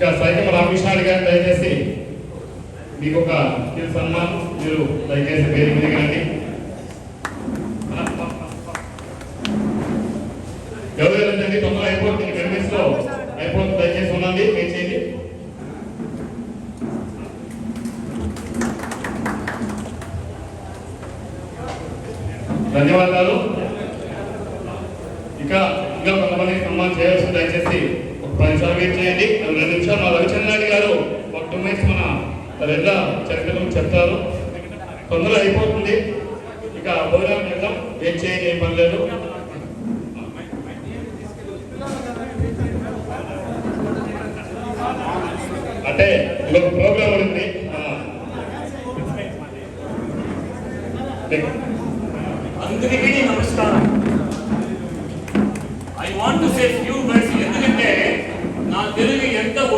ఇంకా సైకం రామకృష్ణాడి గారు దయచేసి మీకు ఒక సన్మానం, మీరు దయచేసి వేదిక మీద రండి. ఎవరైనా తొందరగా అయిపోతుంది, 10 minutes లో అయిపోతుంది, దయచేసి ఉండండి, వెయిట్ చేయండి. ధన్యవాదాలు. ఇంకా కొంతమంది సన్మానం చేయాల్సి, దయచేసి ఒక 10 నిమిషాలు వెయిట్ చేయండి. 2 నిమిషాలు మా రవిచంద్రారెడ్డి గారు ఒక 2 minutes మన రెడ్ల చరిత్రలు చెప్తారు. తొందరగా అయిపోతుంది, ఇక భోజనం చేద్దాం, వెయిట్ చేయండి, ఏం పర్లేదు. అంటే ఇంకొక ప్రోగ్రామ్ ఉంది. అందరికీ నమస్కారం.